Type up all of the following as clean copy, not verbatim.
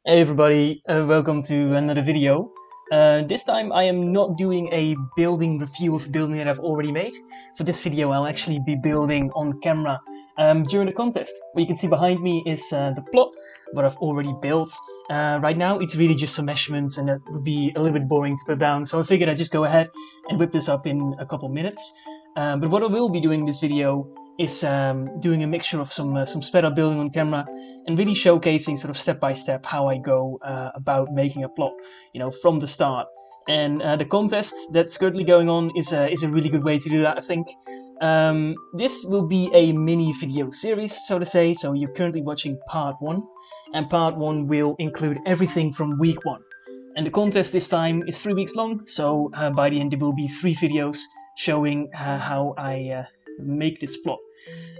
Hey everybody, welcome to another video. This time I am not doing a building review of a building that I've already made. For this video I'll actually be building on camera during the contest. What you can see behind me is the plot, what I've already built. Right now it's really just some measurements and that would be a little bit boring to put down, so I figured I'd just go ahead and whip this up in a couple minutes. But what I will be doing in this video is doing a mixture of some sped up building on camera and really showcasing sort of step by step how I go about making a plot, from the start. And the contest that's currently going on is a really good way to do that, I think. This will be a mini video series, so to say, so you're currently watching part 1, and part 1 will include everything from week 1. And the contest this time is 3 weeks long, so by the end there will be 3 videos showing how I make this plot.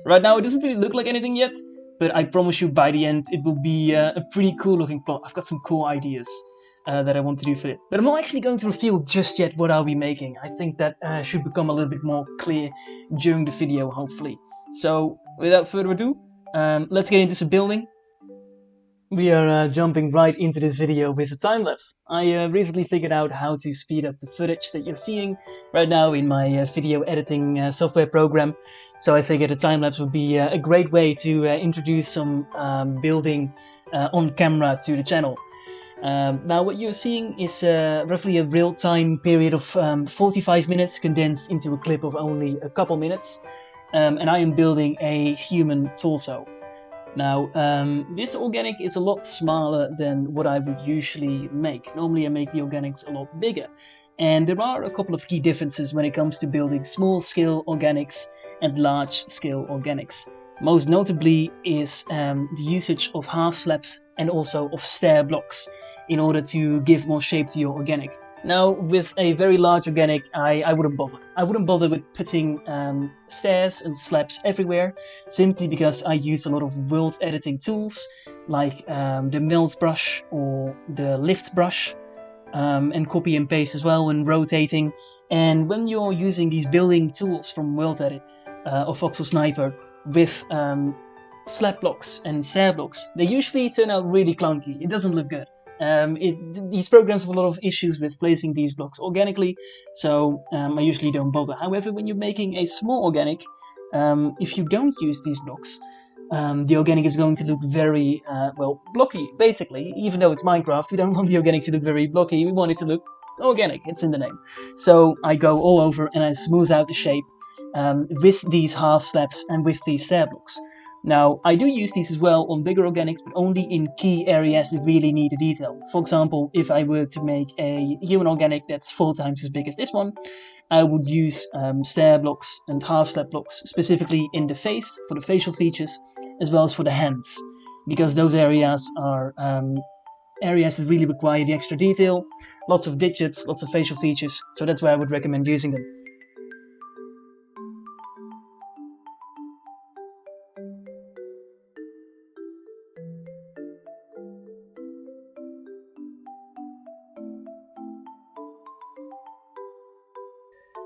Right now it doesn't really look like anything yet, but I promise you by the end it will be a pretty cool looking plot. I've got some cool ideas that I want to do for it. But I'm not actually going to reveal just yet what I'll be making. I think that should become a little bit more clear during the video, hopefully. So without further ado, let's get into some building. We are jumping right into this video with a time-lapse. I recently figured out how to speed up the footage that you're seeing right now in my video editing software program. So I figured a time-lapse would be a great way to introduce some building on camera to the channel. Now what you're seeing is roughly a real-time period of 45 minutes condensed into a clip of only a couple minutes. And I am building a human torso. Now, this organic is a lot smaller than what I would usually make. Normally I make the organics a lot bigger. And there are a couple of key differences when it comes to building small-scale organics and large-scale organics. Most notably is the usage of half slabs and also of stair blocks in order to give more shape to your organic. Now, with a very large organic, I wouldn't bother. I wouldn't bother with putting stairs and slabs everywhere, simply because I use a lot of world editing tools, like the melt brush or the lift brush, and copy and paste as well when rotating. And when you're using these building tools from World Edit or Voxel Sniper with slab blocks and stair blocks, they usually turn out really clunky. It doesn't look good. These programs have a lot of issues with placing these blocks organically, so I usually don't bother. However, when you're making a small organic, if you don't use these blocks, the organic is going to look very, blocky, basically. Even though it's Minecraft, we don't want the organic to look very blocky, we want it to look organic, it's in the name. So I go all over and I smooth out the shape with these half slabs and with these stair blocks. Now, I do use these as well on bigger organics, but only in key areas that really need a detail. For example, if I were to make a human organic that's 4 times as big as this one, I would use stair blocks and half slab blocks, specifically in the face, for the facial features, as well as for the hands, because those areas are areas that really require the extra detail, lots of digits, lots of facial features, so that's why I would recommend using them.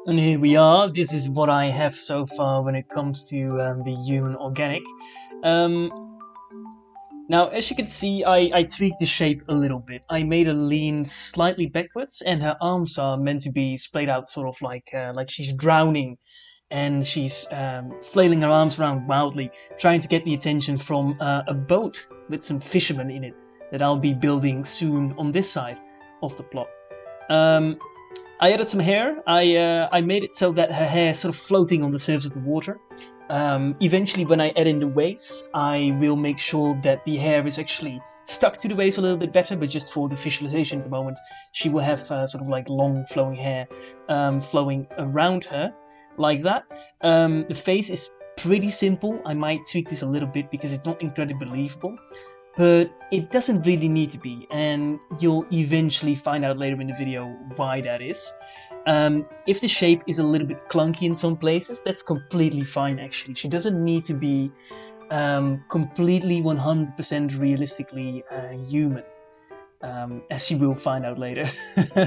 And here we are. This is what I have so far when it comes to the human organic. Now, as you can see, I tweaked the shape a little bit. I made her lean slightly backwards, and her arms are meant to be splayed out, sort of like she's drowning, and she's flailing her arms around wildly, trying to get the attention from a boat with some fishermen in it that I'll be building soon on this side of the plot. I added some hair. I made it so that her hair is sort of floating on the surface of the water. Eventually, when I add in the waves, I will make sure that the hair is actually stuck to the waves a little bit better, but just for the visualization at the moment, she will have sort of like long flowing hair flowing around her, like that. The face is pretty simple. I might tweak this a little bit because it's not incredibly believable, but it doesn't really need to be, and you'll eventually find out later in the video why that is. If the shape is a little bit clunky in some places, that's completely fine actually. She doesn't need to be completely 100% realistically human, as you will find out later.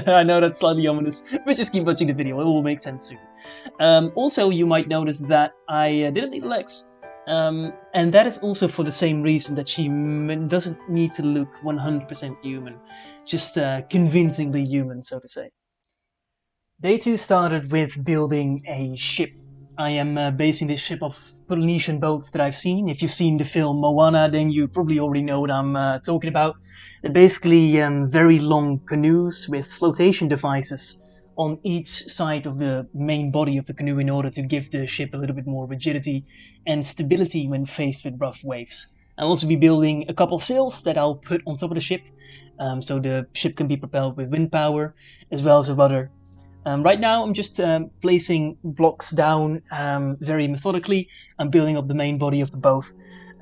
I know that's slightly ominous, but just keep watching the video, it will make sense soon. Also, you might notice that I didn't need legs. And that is also for the same reason that she doesn't need to look 100% human, just convincingly human, so to say. Day 2 started with building a ship. I am basing this ship off Polynesian boats that I've seen. If you've seen the film Moana, then you probably already know what I'm talking about. They're basically very long canoes with flotation devices on each side of the main body of the canoe in order to give the ship a little bit more rigidity and stability when faced with rough waves. I'll also be building a couple sails that I'll put on top of the ship, so the ship can be propelled with wind power as well as a rudder. Right now I'm just placing blocks down very methodically. I'm building up the main body of the boat.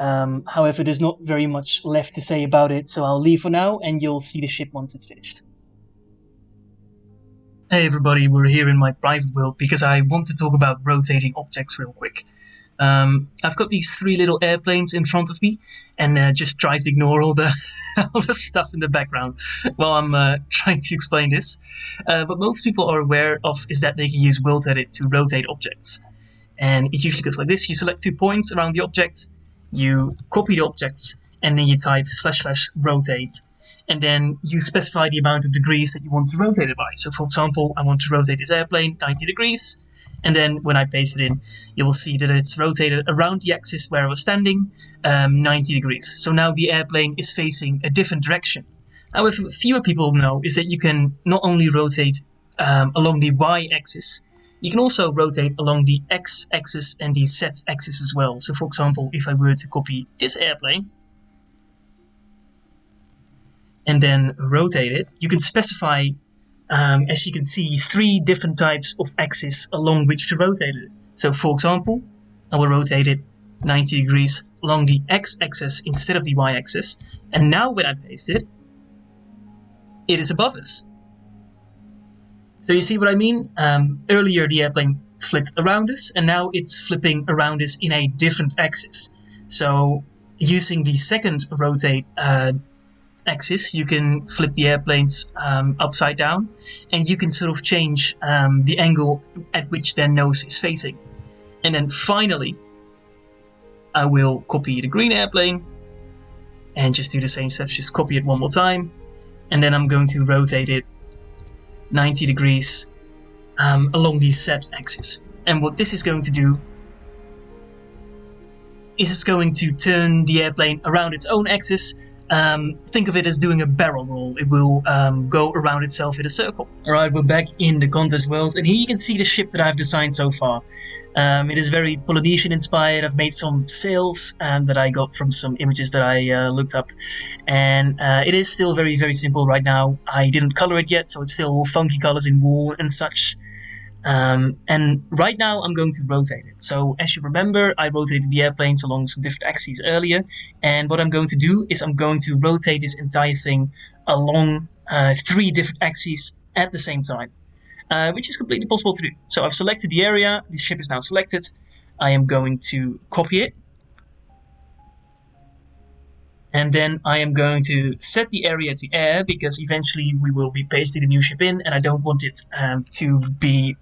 However, there's not very much left to say about it, so I'll leave for now and you'll see the ship once it's finished. Hey everybody, we're here in my private world because I want to talk about rotating objects real quick. I've got these 3 little airplanes in front of me, and just try to ignore all the all the stuff in the background while I'm trying to explain this. What most people are aware of is that they can use World Edit to rotate objects. And it usually goes like this: you select 2 points around the object, you copy the objects, and then you type / rotate. And then you specify the amount of degrees that you want to rotate it by. So for example, I want to rotate this airplane 90 degrees. And then when I paste it in, you will see that it's rotated around the axis where I was standing 90 degrees. So now the airplane is facing a different direction. Now, what fewer people know is that you can not only rotate along the y-axis, you can also rotate along the x-axis and the z-axis as well. So for example, if I were to copy this airplane and then rotate it, you can specify, as you can see, 3 different types of axes along which to rotate it. So for example, I will rotate it 90 degrees along the x-axis instead of the y-axis. And now when I paste it, it is above us. So you see what I mean? Earlier the airplane flipped around us, and now it's flipping around us in a different axis. So using the second rotate axis, you can flip the airplanes upside down, and you can sort of change the angle at which their nose is facing. And then finally, I will copy the green airplane and just do the same steps, just copy it one more time, and then I'm going to rotate it 90 degrees along the Z axis. And what this is going to do is it's going to turn the airplane around its own axis. Think of it as doing a barrel roll. It will go around itself in a circle. Alright, we're back in the contest world, and here you can see the ship that I've designed so far. It is very Polynesian inspired. I've made some sails that I got from some images that I looked up, and it is still very, very simple right now. I didn't color it yet, so it's still funky colors in wool and such. And right now I'm going to rotate it. So as you remember, I rotated the airplanes along some different axes earlier, and what I'm going to do is I'm going to rotate this entire thing along 3 different axes at the same time, which is completely possible to do. So I've selected the area, the ship is now selected. I am going to copy it, and then I am going to set the area to air, because eventually we will be pasting the new ship in, and I don't want it to be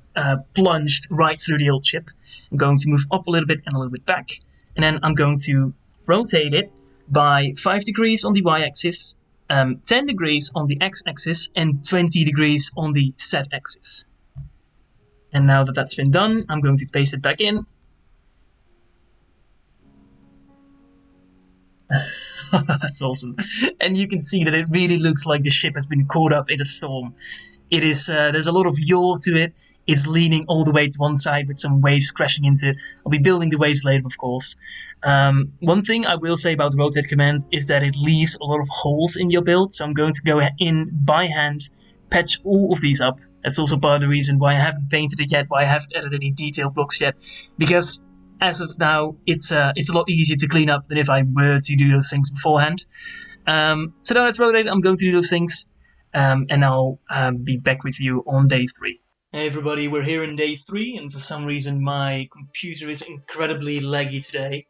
plunged right through the old ship. I'm going to move up a little bit and a little bit back, and then I'm going to rotate it by 5 degrees on the y-axis, 10 degrees on the x-axis, and 20 degrees on the z-axis. And now that that's been done, I'm going to paste it back in. That's awesome. And you can see that it really looks like the ship has been caught up in a storm. It is, there's a lot of yaw to it. It's leaning all the way to one side with some waves crashing into it. I'll be building the waves later, of course. One thing I will say about the rotate command is that it leaves a lot of holes in your build. So I'm going to go in by hand, patch all of these up. That's also part of the reason why I haven't painted it yet, why I haven't added any detail blocks yet. Because as of now, it's a lot easier to clean up than if I were to do those things beforehand. So now let's rotate. I'm going to do those things, and I'll be back with you on day 3. Hey everybody, we're here in day 3, and for some reason my computer is incredibly laggy today.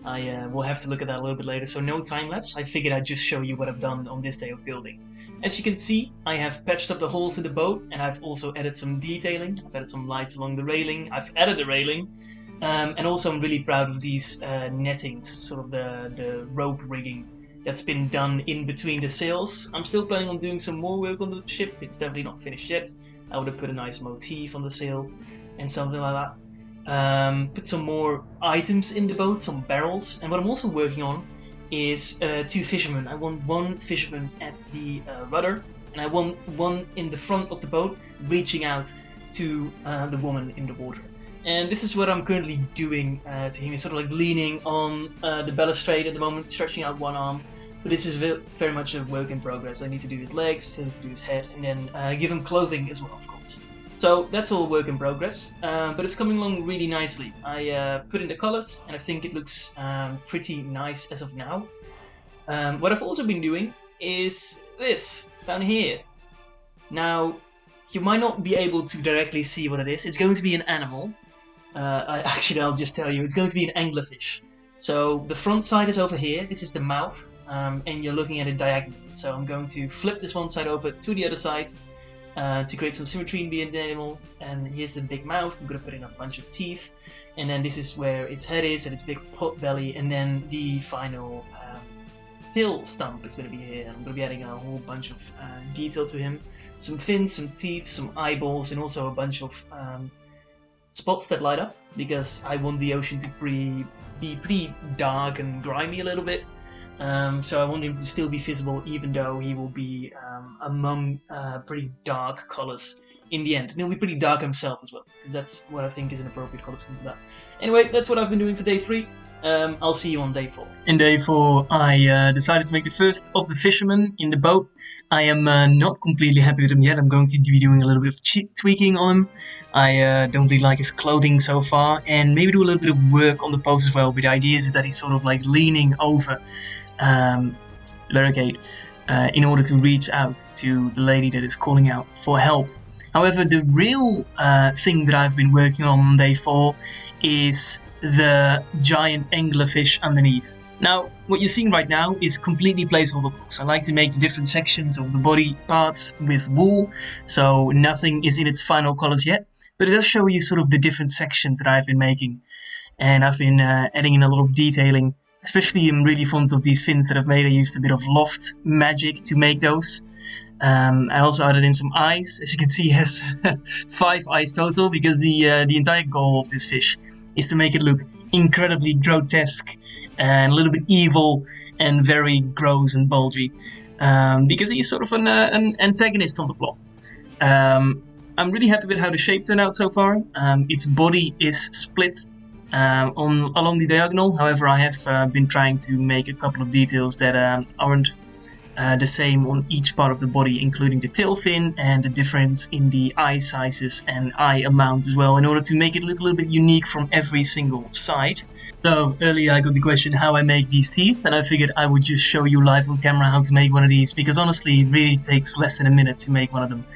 I will have to look at that a little bit later, so no time-lapse. I figured I'd just show you what I've done on this day of building. As you can see, I have patched up the holes in the boat, and I've also added some detailing. I've added some lights along the railing, I've added a railing. And also I'm really proud of these nettings, sort of the rope rigging that's been done in between the sails. I'm still planning on doing some more work on the ship. It's definitely not finished yet. I would have put a nice motif on the sail and something like that. Put some more items in the boat, some barrels. And what I'm also working on is 2 fishermen. I want 1 fisherman at the rudder, and I want 1 in the front of the boat reaching out to the woman in the water. And this is what I'm currently doing to him. He's sort of like leaning on the balustrade at the moment, stretching out 1 arm. But this is very much a work in progress. I need to do his legs, I still need to do his head, and then give him clothing as well, of course. So that's all work in progress, but it's coming along really nicely. I put in the colors, and I think it looks pretty nice as of now. What I've also been doing is this, down here. Now, you might not be able to directly see what it is. It's going to be an animal. I'll just tell you, it's going to be an anglerfish. So the front side is over here, this is the mouth, and you're looking at it diagonally. So I'm going to flip this one side over to the other side to create some symmetry in the animal. And here's the big mouth. I'm going to put in a bunch of teeth. And then this is where its head is, and its big pot belly, and then the final tail stump is going to be here. And I'm going to be adding a whole bunch of detail to him. Some fins, some teeth, some eyeballs, and also a bunch of spots that light up, because I want the ocean to be pretty dark and grimy a little bit. So I want him to still be visible, even though he will be among pretty dark colors in the end. And he'll be pretty dark himself as well, because that's what I think is an appropriate color scheme for that. Anyway, that's what I've been doing for day 3. I'll see you on day 4. In day 4, I decided to make the first of the fishermen in the boat. I am not completely happy with him yet. I'm going to be doing a little bit of tweaking on him. I don't really like his clothing so far, and maybe do a little bit of work on the pose as well. But the idea is that he's sort of like leaning over the barricade in order to reach out to the lady that is calling out for help. However, the real thing that I've been working on day 4 is the giant anglerfish underneath. Now, what you're seeing right now is completely placeholder blocks. I like to make the different sections of the body parts with wool, so nothing is in its final colors yet, but it does show you sort of the different sections that I've been making. And I've been adding in a lot of detailing. Especially I'm really fond of these fins that I've made. I used a bit of loft magic to make those. I also added in some eyes. As you can see, he has 5 eyes total, because the entire goal of this fish is to make it look incredibly grotesque and a little bit evil and very gross and bulgy, because he's sort of an antagonist on the plot. I'm really happy with how the shape turned out so far. Its body is split along the diagonal. However, I have been trying to make a couple of details that aren't the same on each part of the body, including the tail fin and the difference in the eye sizes and eye amounts as well, in order to make it look a little bit unique from every single side. So earlier I got the question how I make these teeth, and I figured I would just show you live on camera how to make one of these, because honestly it really takes less than a minute to make one of them.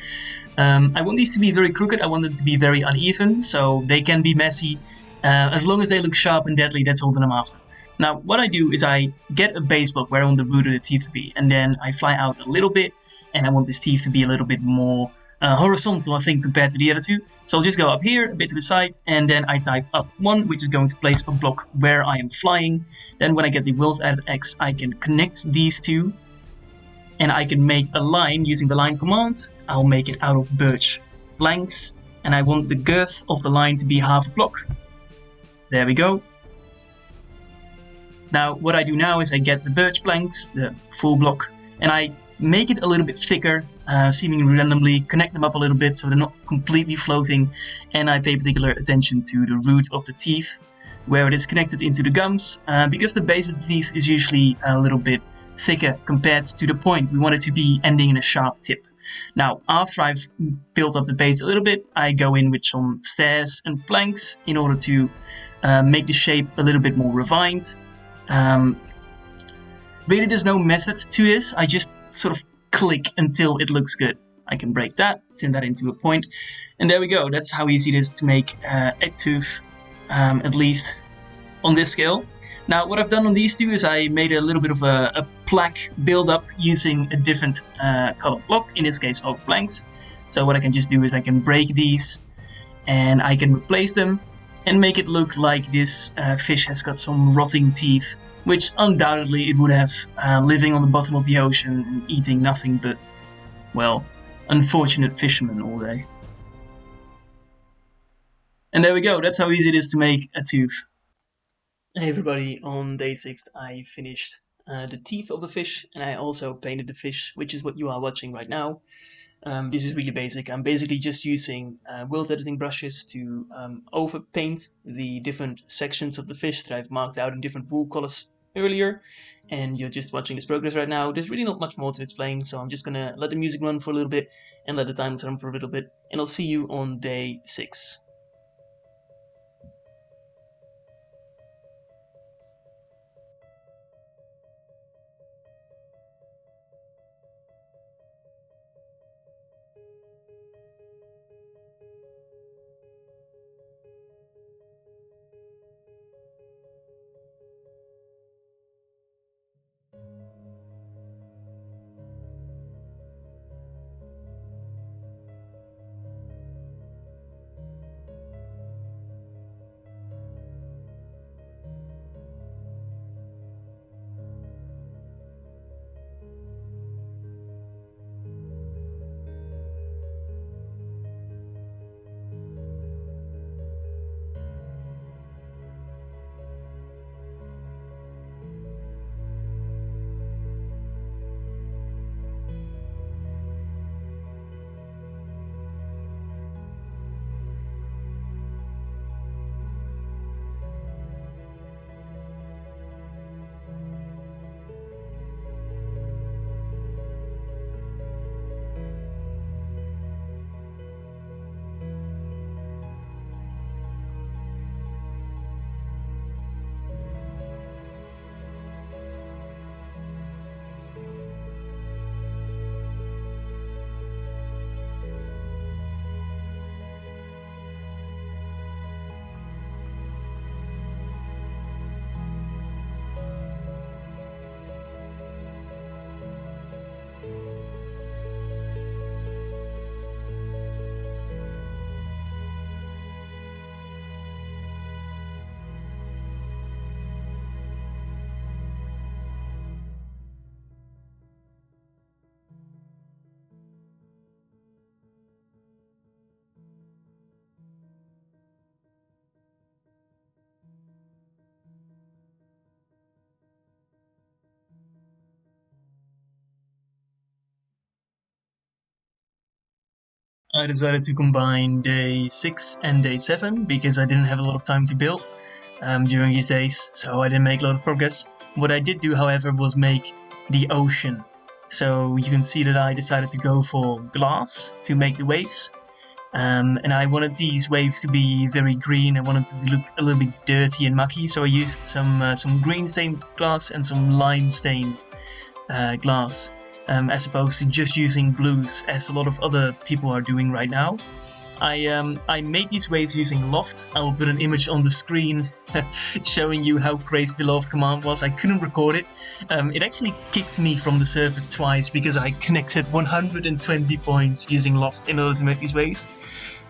I want these to be very crooked, I want them to be very uneven, so they can be messy. As long as they look sharp and deadly, that's all that I'm after. Now, what I do is I get a base block where I want the root of the teeth to be, and then I fly out a little bit, and I want this teeth to be a little bit more horizontal, I think, compared to the other two. So I'll just go up here, a bit to the side, and then I type up 1, which is going to place a block where I am flying. Then when I get the width at X, I can connect these two, and I can make a line using the line command. I'll make it out of birch planks, and I want the girth of the line to be half a block. There we go. Now what I do now is I get the birch planks, the full block, and I make it a little bit thicker, seemingly randomly, connect them up a little bit so they're not completely floating, and I pay particular attention to the root of the teeth, where it is connected into the gums, because the base of the teeth is usually a little bit thicker compared to the point. We want it to be ending in a sharp tip. Now, after I've built up the base a little bit, I go in with some stairs and planks in order to make the shape a little bit more refined. Really, there's no method to this. I just sort of click until it looks good. I can break that, turn that into a point, and there we go. That's how easy it is to make a tooth, at least on this scale. Now, what I've done on these two is I made a little bit of a plaque build-up using a different color block, in this case oak planks. So what I can just do is I can break these, and I can replace them and make it look like this fish has got some rotting teeth, which undoubtedly it would have, living on the bottom of the ocean and eating nothing but, well, unfortunate fishermen all day. And there we go, that's how easy it is to make a tooth. Hey everybody, on day 6 I finished the teeth of the fish, and I also painted the fish, which is what you are watching right now. This is really basic. I'm basically just using world editing brushes to overpaint the different sections of the fish that I've marked out in different wool colors earlier, and you're just watching this progress right now. There's really not much more to explain, so I'm just gonna let the music run for a little bit and let the time run for a little bit, and I'll see you on day 6. I decided to combine day 6 and day 7 because I didn't have a lot of time to build during these days, so I didn't make a lot of progress. What I did do, however, was make the ocean. So you can see that I decided to go for glass to make the waves. And I wanted these waves to be very green. I wanted it to look a little bit dirty and mucky, so I used some green stained glass and some lime stained glass. As opposed to just using blues, as a lot of other people are doing right now. I made these waves using Loft. I will put an image on the screen showing you how crazy the Loft command was. I couldn't record it. It actually kicked me from the server twice because I connected 120 points using Loft in order to make these waves.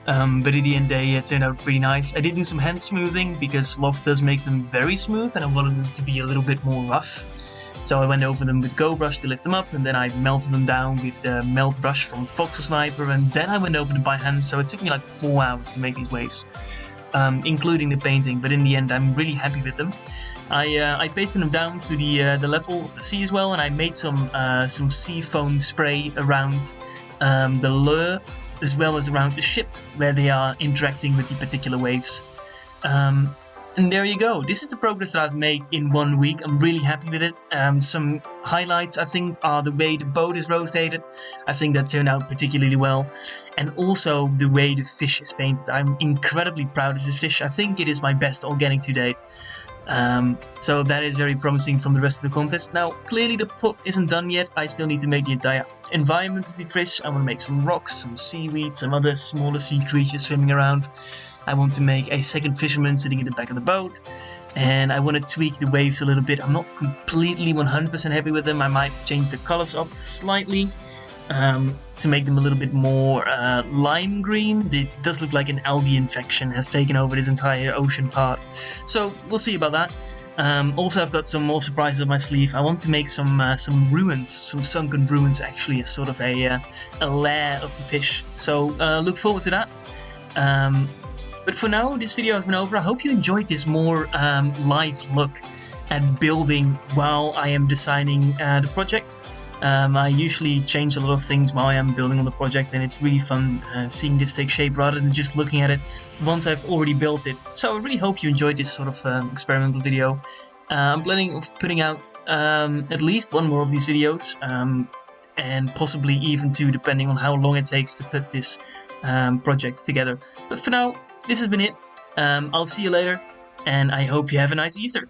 But at the end they turned out pretty nice. I did do some hand smoothing because Loft does make them very smooth, and I wanted them to be a little bit more rough. So I went over them with Go Brush to lift them up, and then I melted them down with the Melt Brush from Foxel Sniper, and then I went over them by hand, so it took me like 4 hours to make these waves, including the painting, but in the end I'm really happy with them. I pasted them down to the level of the sea as well, and I made some sea foam spray around the lure, as well as around the ship, where they are interacting with the particular waves. And there you go. This is the progress that I've made in 1 week. I'm really happy with it. Some highlights, I think, are the way the boat is rotated. I think that turned out particularly well. And also the way the fish is painted. I'm incredibly proud of this fish. I think it is my best organic to date. So that is very promising from the rest of the contest. Now, clearly the pot isn't done yet. I still need to make the entire environment of the fish. I want to make some rocks, some seaweed, some other smaller sea creatures swimming around. I want to make a second fisherman sitting in the back of the boat, and I want to tweak the waves a little bit. I'm not completely 100% happy with them. I might change the colors up slightly, to make them a little bit more lime green. It does look like an algae infection has taken over this entire ocean part. So we'll see about that. Also, I've got some more surprises up my sleeve. I want to make some ruins, some sunken ruins actually, as sort of a lair of the fish. So look forward to that. But for now, this video has been over. I hope you enjoyed this more live look at building while I am designing the project. I usually change a lot of things while I am building on the project, and it's really fun seeing this take shape rather than just looking at it once I've already built it. So I really hope you enjoyed this sort of experimental video. I'm planning of putting out at least one more of these videos, and possibly even two, depending on how long it takes to put this project together. But for now, this has been it. I'll see you later, and I hope you have a nice Easter.